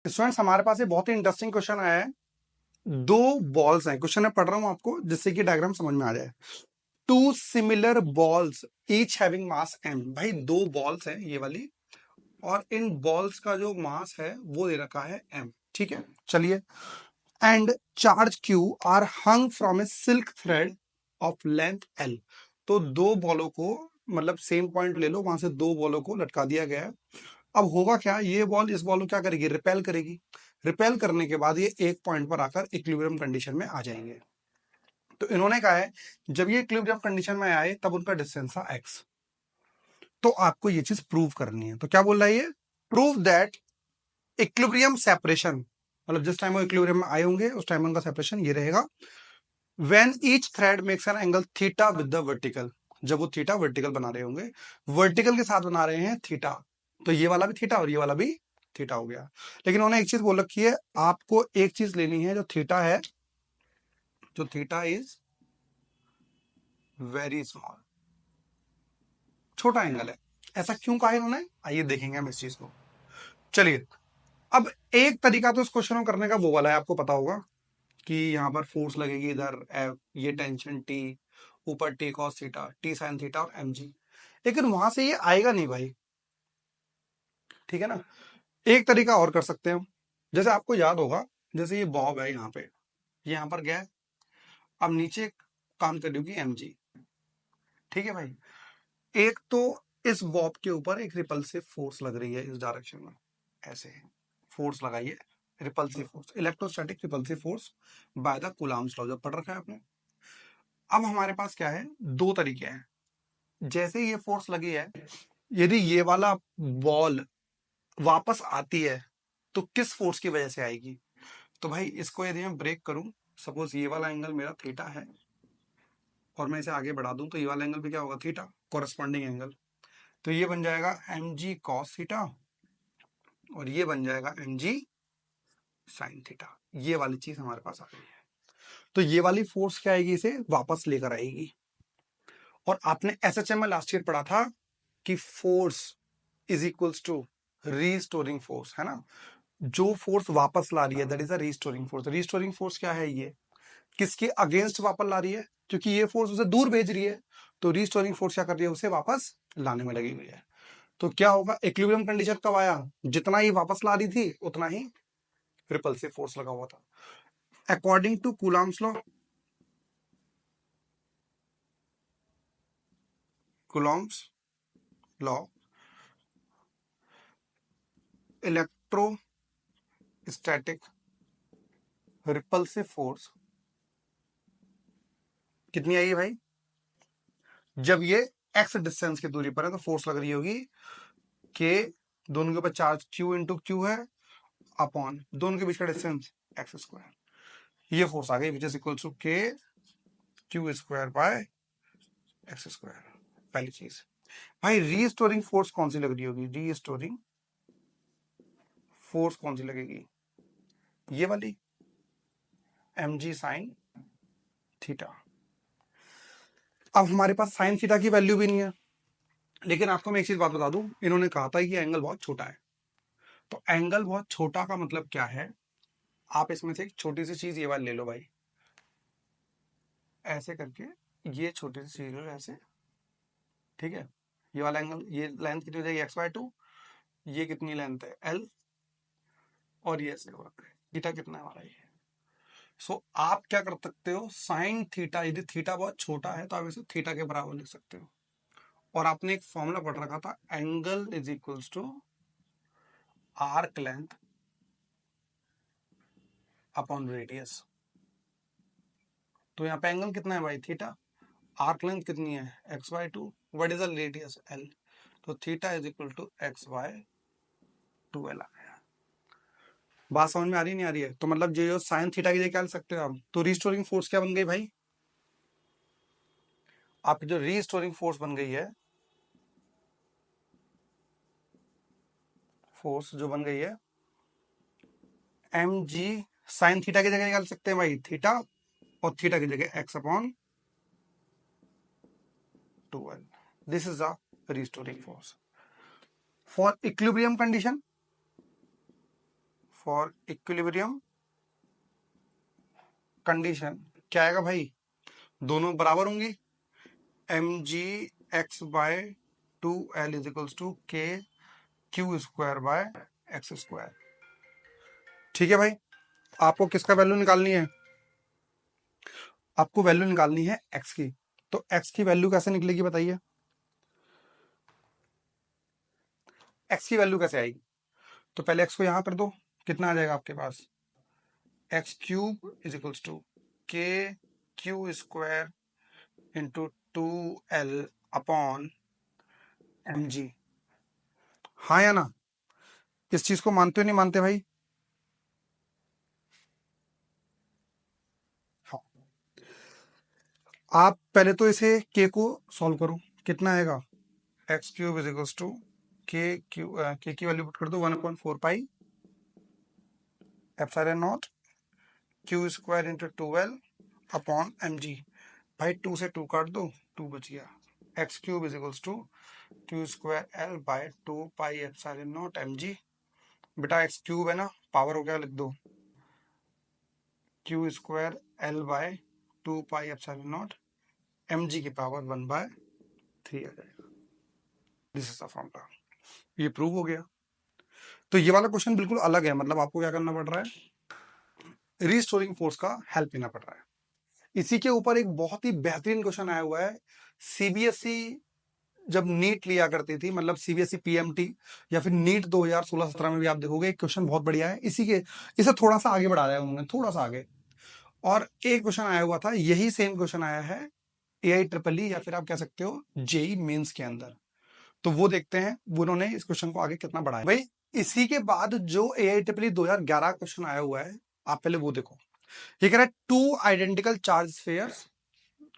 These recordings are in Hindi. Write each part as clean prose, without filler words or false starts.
स्टूडेंट्स हमारे पास ये बहुत ही इंटरेस्टिंग क्वेश्चन आया है। दो बॉल्स हैं, क्वेश्चन मैं पढ़ रहा हूं आपको जिससे कि डायग्राम समझ में आ जाए। Two similar balls each having mass m। भाई दो बॉल्स हैं ये वाली, और इन बॉल्स का जो मास है वो दे रखा है m। ठीक है, चलिए। And charge q are hung from a silk thread of length l। तो दो बॉलों को, मतलब सेम पॉइंट ले लो, वहां से दो बॉलों को लटका दिया गया है। अब होगा क्या, ये बॉल इस बॉल को क्या करेगी, रिपेल करेगी। रिपेल करने के बाद ये एक पॉइंट पर आकर इक्विलिब्रियम कंडीशन में आ जाएंगे। तो इन्होंने कहा है जब ये इक्विलिब्रियम कंडीशन में आए तब उनका डिस्टेंस था x। तो आपको ये चीज प्रूव करनी है। तो क्या बोल रहा है ये, प्रूव दैट इक्विलिब्रियम सेपरेशन, मतलब जिस टाइम वो इक्विलिब्रियम में आए होंगे उस टाइम उनका सेपरेशन ये रहेगा। When each thread makes an angle theta with the vertical, जब वो थीटा वर्टिकल बना रहे होंगे, वर्टिकल के साथ बना रहे हैं थीटा, तो ये वाला भी थीटा और ये वाला भी थीटा हो गया। लेकिन उन्होंने एक चीज बोल रखी है, आपको एक चीज लेनी है जो थीटा है, जो थीटा इज वेरी स्मॉल, छोटा एंगल है। ऐसा क्यों कहा इन्होंने, आइए देखेंगे हम इस चीज को। चलिए, अब एक तरीका तो इस क्वेश्चन को करने का वो वाला है, आपको पता होगा कि यहाँ पर फोर्स लगेगी इधर F, ये टेंशन T, ऊपर T cos theta, T sin theta और mg। लेकिन वहां से ये आएगा नहीं भाई, ठीक है ना। एक तरीका और कर सकते हैं, जैसे आपको याद होगा, जैसे ये बॉब है यहाँ पे, ये यहाँ पर गया है, अब नीचे काम कर रही होगी mg। ठीक है भाई, एक तो इस बॉब के ऊपर एक रिपल्सिव फोर्स लग रही है इस डायरेक्शन में, ऐसे फोर्स लगाइए, repulsive force, electrostatic repulsive force by the Coulomb's law, जब पढ़ रखा है आपने। अब हमारे पास क्या है, दो तरीके हैं। जैसे ये फोर्स लगी है, यदि ये वाला बॉल वापस आती है तो किस फोर्स की वजह से आएगी। तो भाई इसको यदि मैं ब्रेक करूं, सपोज ये वाला एंगल मेरा थीटा है और मैं इसे आगे बढ़ा दूं तो ये वाला एंगल भी क्या होगा, थीटा, कोरस्पॉन्डिंग एंगल। तो ये बन जाएगा mg cos थीटा और ये बन जाएगा mg sin थीटा। ये वाली चीज हमारे पास आ गई है। तो ये वाली फोर्स क्या आएगी, इसे वापस लेकर आएगी। और आपने एसएचएम में लास्ट ईयर पढ़ा था कि force is equals to restoring force, है ना। जो फोर्स वापस ला रही है that is a restoring force. Restoring force क्या है, ये किसके अगेंस्ट वापस ला रही है, क्योंकि ये फोर्स उसे दूर भेज रही है। तो रीस्टोरिंग फोर्स क्या कर रही है, उसे वापस लाने में लगी हुई है। तो क्या होगा, इक्विलिब्रियम कंडीशन कब आया, जितना ही वापस ला रही थी उतना ही रिपल्सिव फोर्स लगा हुआ था। According to Coulomb's law, Coulomb's law, electrostatic repulsive force कितनी आई है भाई, जब ये एक्स डिस्टेंस की दूरी पर है तो फोर्स लग रही होगी के, दोनों के ऊपर चार्ज क्यू इंटू क्यू है, अपॉन दोनों के बीच का डिस्टेंस एक्स स्क्वायर। ये फोर्स आ गई which is equal to K Q square by X square. पहली चीज भाई, रीस्टोरिंग फोर्स कौन सी लग रही होगी, रीस्टोरिंग फोर्स कौन सी लगेगी, ये वाली mg साइन थीटा। अब हमारे पास साइन थीटा की वैल्यू भी नहीं है, लेकिन आपको मैं एक चीज बात बता दूं, इन्होंने कहा था कि एंगल बहुत छोटा है। तो एंगल बहुत छोटा का मतलब क्या है, आप इसमें से एक छोटी सी चीज ये वाली ले लो भाई, ऐसे करके ये छोटी सी चीज लो ऐसे, ठीक है। ये वाला एंगल, ये लेंथ कितनी हो जाएगी x/2, ये कितनी लेंथ है l, और ये ऐसे होगा, थीटा कितना है हमारा ये। सो आप क्या कर सकते हो, साइन थीटा, यदि थीटा बहुत छोटा है तो आप इसे थीटा के बराबर लिख सकते हो। और आपने एक फॉर्मूला पढ़ रखा था, angle is equals to arc length upon radius. तो यहाँ पे एंगल कितना है भाई, थीटा, आर्क लेंथ कितनी है x/2, what is the radius l, तो theta is equal to x/2l आ गया। बात समझ में आ रही नहीं आ रही है, तो मतलब जो साइन थीटा की जगह क्या लिख सकते हो आप, तो रीस्टोरिंग फोर्स क्या बन गई भाई, आपकी जो रीस्टोरिंग फोर्स बन गई है, फोर्स जो बन गई है mg साइन थीटा की जगह क्या लिख सकते हैं भाई, थीटा, और थीटा की जगह x/2l। This is the restoring force for equilibrium condition. For equilibrium condition क्या आएगा भाई, दोनों बराबर होंगी, M G X by two L is equals to K Q square by X square. ठीक है भाई, आपको किसका वैल्यू निकालनी है, आपको वैल्यू निकालनी है एक्स की। तो एक्स की वैल्यू कैसे निकलेगी बताइए, एक्स की वैल्यू कैसे आएगी, तो पहले एक्स को यहां कर दो, कितना आ जाएगा आपके पास, X cube is equals to K Q square into two L upon M G. हाँ या ना, इस चीज को मानते हो नहीं मानते भाई, हाँ। आप पहले तो इसे के को सॉल्व करो, कितना आएगा, x cube is equals to k की वैल्यू पुट कर दो 1/4 pi epsilon naught q square into 2l upon M g. भाई 2 से 2 काट दो, 2 बच गया, x cube is equals to q square l by 2 pi epsilon naught m g. बेटा एक्स क्यूब है ना, पावर हो गया, लिख दो q square l by 2 pi epsilon naught m g की पावर 1/3 आ जाएगा। दिस इज द फॉर्मूला, ये प्रूव हो गया। तो ये वाला क्वेश्चन बिल्कुल अलग है, मतलब आपको क्या करना पड़ रहा है, रीस्टोरिंग फोर्स का हेल्प लेना पड़ रहा है। इसी के ऊपर एक बहुत ही बेहतरीन क्वेश्चन आया हुआ है, सीबीएसई जब नीट लिया करती थी, मतलब सीबीएसई पीएमटी या फिर नीट 2016-17 में भी आप देखोगे एक क्वेश्चन बहुत बढ़िया है, इसी के इसे थोड़ा सा आगे बढ़ाया है उन्होंने, थोड़ा सा आगे। और एक क्वेश्चन आया हुआ था, यही सेम क्वेश्चन आया है AIEEE या फिर आप कह सकते हो जेई मेंस के अंदर। तो वो देखते हैं वो उन्होंने इस क्वेश्चन को आगे कितना बढ़ाया। भाई इसी के बाद जो AIEEE 2011 क्वेश्चन आया हुआ है, आप पहले वो देखो। ये कह रहा है टू आइडेंटिकल चार्ज स्फीयर्स,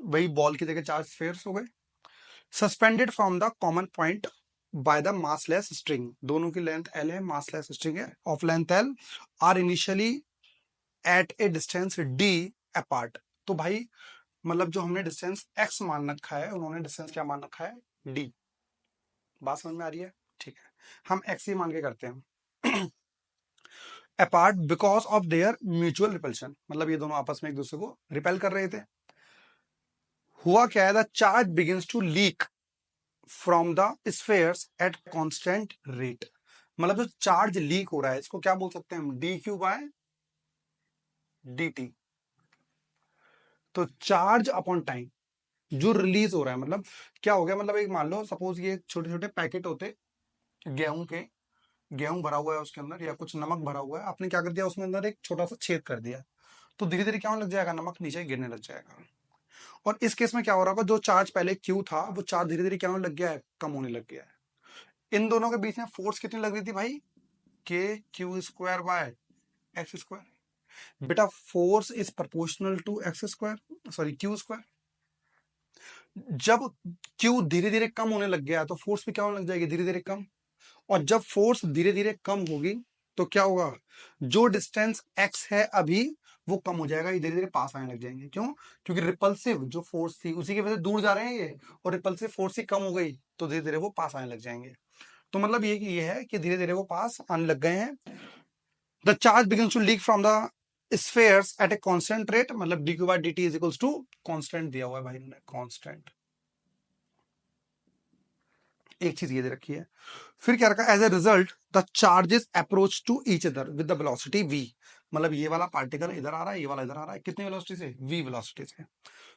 वही बॉल की जगह चार्ज स्फीयर्स हो गए, suspended from the common point by the massless string, दोनों की लेंथ l है, मासलेस स्ट्रिंग है of length l, are initially at a distance d apart. तो भाई मतलब जो हमने डिस्टेंस x मान रखा है, उन्होंने डिस्टेंस क्या मान रखा है, d। बात समझ में आ रही है, ठीक है, हम x ही मान के करते हैं। Apart because of their mutual repulsion, मतलब ये दोनों आपस में एक दूसरे को रिपेल कर रहे थे। हुआ क्या है, the charge begins to leak from the spheres at constant rate, मतलब जो चार्ज लीक हो रहा है इसको क्या बोल सकते हैं हम, d q by d t. तो चार्ज अपॉन टाइम जो रिलीज हो रहा है, मतलब क्या हो गया, मतलब एक मान लो सपोज ये छोटे छोटे पैकेट होते गेहूं के, गेहूं भरा हुआ है उसके अंदर या कुछ नमक भरा हुआ है, आपने क्या कर दिया उसमें अंदर एक छोटा सा छेद कर दिया, तो धीरे धीरे क्या होने लग जाएगा, नमक नीचे गिरने लग जाएगा। और इस केस में क्या हो रहा होगा, जो चार्ज पहले क्यू था वो चार्ज धीरे धीरे क्या होने लग गया है, कम होने लग गया है। इन दोनों के बीच में फोर्स कितनी लग रही थी भाई, K Q square by X square. बेटा force is proportional to X square, sorry Q square. जब क्यू धीरे धीरे कम होने लग गया तो फोर्स भी क्या होने लग जाएगी, धीरे धीरे कम। और जब फोर्स धीरे धीरे कम होगी तो क्या होगा, जो डिस्टेंस एक्स है अभी वो कम हो जाएगा, ये धीरे धीरे पास आने लग जाएंगे। क्यों, क्योंकि रिपल्सिव जो फोर्स थी उसी की वजह से दूर जा रहे हैं ये, और रिपल्सिव फोर्स ही कम हो गई तो धीरे धीरे वो पास आने लग जाएंगे। तो मतलब ये है कि धीरे धीरे वो पास आने लग गए हैं। The charge begins to leak from the spheres at a constant rate, मतलब D Q by D T is equals to constant दिया हुआ है भाई ने, कांस्टेंट। एक चीज ये दे रखी है, फिर क्या रखा, as a result the charges approach to each other with the velocity v, मतलब ये वाला पार्टिकल इधर आ रहा है, ये वाला इधर आ रहा है, कितनी वेलोसिटी से, v वेलोसिटी से।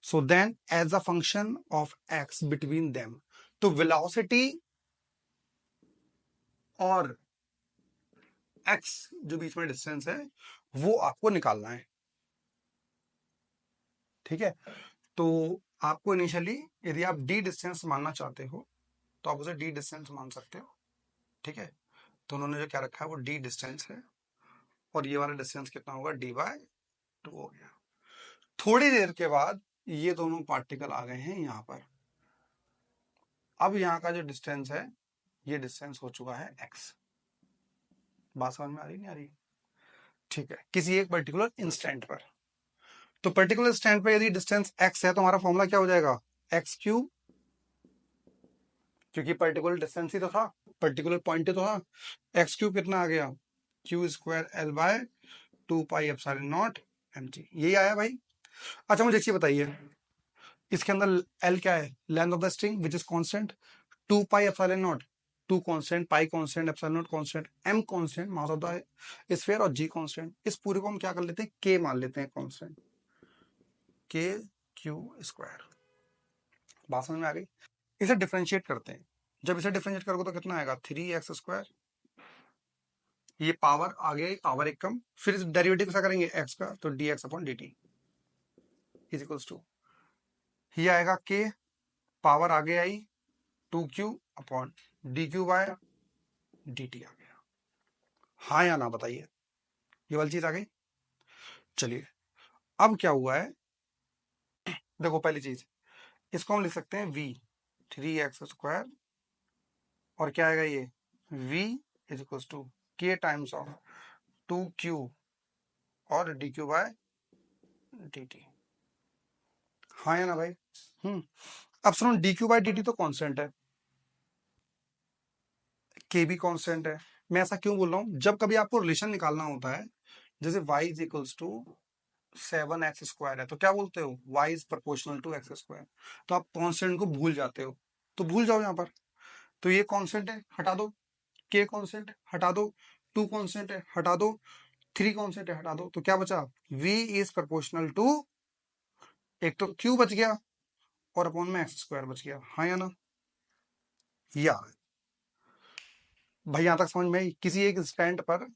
So then as a function of x between them, तो वेलोसिटी और x जो बीच में डिस्टेंस है वो आपको निकालना है, ठीक है। तो आपको इनिशियली यदि आप d डिस्टेंस मानना चाहते हो तो आप उसे d डिस्टेंस मान सकते हो, ठीक है। तो उन्होंने जो क्या रखा है वो d डिस्टेंस है, और ये वाला डिस्टेंस कितना होगा, d बाय 2 हो गया। थोड़ी देर के बाद ये दोनों पार्टिकल आ गए हैं यहां पर, अब यहाँ का जो डिस्टेंस है ये डिस्टेंस हो चुका है x। बात समझ में आ रही नहीं आ रही, ठीक है, किसी एक पर्टिकुलर इंस्टेंट पर। तो पर्टिकुलर इंस्टेंट पर यदि डिस्टेंस x है तो हमारा फॉर्मूला क्या हो जाएगा, एक्स क्यूब, क्योंकि पर्टिकुलर डिस्टेंस ही तो था, पर्टिकुलर पॉइंट ही तो था, एक्स क्यूब कितना आ गया Q square l by 2 pi epsilon not mg, यही आया भाई। अच्छा मुझे एक चीज बताइए, इसके अंदर एल क्या है? Length of the string which is constant, 2 pi epsilon naught, two constant, pi constant, epsilon naught constant, M constant, mass of the sphere, और जी कांस्टेंट। इस पूरे को हम क्या कर लेते हैं? के मान लेते हैं कांस्टेंट, के क्यू स्क्वायर। बात समझ में आ गई? इसे डिफरेंशिएट करते हैं। जब इसे डिफरेंशिएट करोगे तो कितना आएगा? 3x²। ये पावर आ गया, पावर एक कम, फिर डेरिवेटिव क्या करेंगे? x का, तो dx/dt इज इक्वल्स टू, ये आएगा के, पावर आगे आई 2q/dq/dt आ गया। हाँ या ना बताइए, ये वाली चीज आ गई। चलिए अब क्या हुआ है, देखो पहली चीज, इसको हम लिख सकते हैं v 3x², और क्या आएगा ये v इज इक्वल्स टू के टाइम्स ऑफ 2q और dq/dt। हाँ या ना भाई? अब सुनो, dq/dt तो कांस्टेंट है, के भी कांस्टेंट है। मैं ऐसा क्यों बोल रहा हूं? जब कभी आपको रिलेशन निकालना होता है, जैसे y is equals to 7x² है, तो क्या बोलते हो? y is proportional to x²। तो आप कांस्टेंट को भूल जाते हो, तो भूल जाओ यहां पर। तो ये कांस्टेंट है, हटा दो, के कांस्टेंट हटा दो, 2 कांस्टेंट है हटा दो, 3 कांस्टेंट है हटा दो, तो क्या बचा? v इज प्रोपोर्शनल टू, एक तो q बच गया और अपॉन में x² बच गया। हाँ या ना? यार भाई यहां तक समझ में आई? किसी एक स्टैंड पर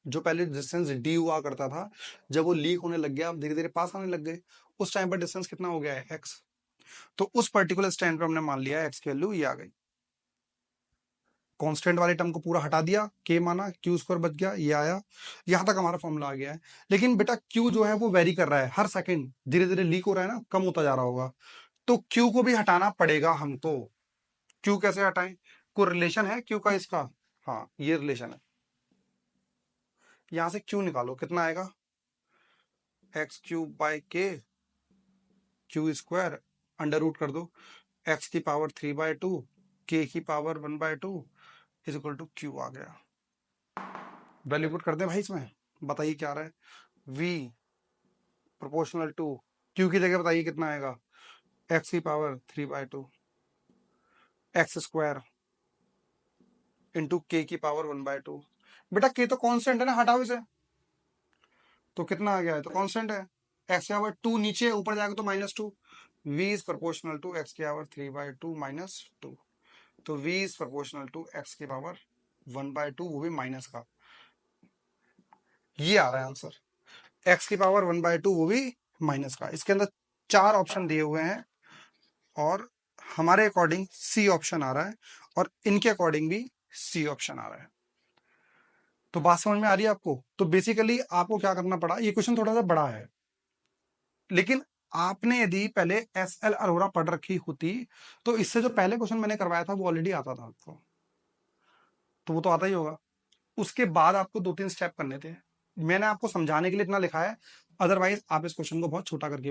जो पहले डिस्टेंस डी हुआ करता था, जब वो लीक होने लग गया, धीरे धीरे पास आने लग गए, उस टाइम पर डिस्टेंस कितना हो गया है? एक्स। तो उस पर्टिकुलर स्टैंड पर हमने मान लिया एक्स की वैल्यू ये आ गई। कांस्टेंट वाले टर्म को पूरा हटा दिया, के माना, क्यू स्क्वायर बच गया, ये आया। यहां तक हमारा फॉर्मूला आ गया है। लेकिन बेटा क्यू जो है वो वेरी कर रहा है, हर सेकंड धीरे धीरे लीक हो रहा है ना, कम होता जा रहा होगा, तो क्यू को भी हटाना पड़ेगा हमको। क्यू कैसे हटाएं? कोई रिलेशन है क्यू का इसका? हाँ ये रिलेशन है। यहां से क्यू निकालो, कितना आएगा? x³/k, Q square, under root कर दो, x की पावर 3/2, k की power 1/2 is equal to Q आ गया। वैल्यू पुट कर दे भाई इसमें, बताइए क्या आ रहा है? v प्रोपोर्शनल टू, क्यू की जगह बताइए कितना आएगा? x की पावर 3/2 x² इंटू के की पावर 1/2। बेटा के तो कांस्टेंट है ना, हटाओ इसे, तो कितना आ गया है? तो कांस्टेंट है। x की पावर 2 नीचे, ऊपर जाएगा तो -2। v is proportional to x की पावर 3/2 -2, तो v is proportional to x की पावर 1/2, वो भी माइनस का। ये आ रहा है आंसर, x की पावर 1/2 वो भी माइनस का। इसके अंदर 4 ऑप्शन दिए हुए हैं, और हमारे अकॉर्डिंग सी ऑप्शन आ रहा है, और इनके अकॉर्डिंग भी सी ऑप्शन आ रहा है। तो बात समझ में आ रही है आपको? तो बेसिकली आपको क्या करना पड़ा, ये क्वेश्चन थोड़ा सा बड़ा है, लेकिन आपने यदि पहले एस एल अरोरा पढ़ रखी होती, तो इससे जो पहले क्वेश्चन मैंने करवाया था वो ऑलरेडी आता था आपको, तो वो तो आता ही होगा। उसके बाद आपको 2-3 स्टेप करने थे, मैंने आपको समझाने के लिए इतना लिखा है, अदरवाइज आप इस क्वेश्चन को बहुत छोटा करके भी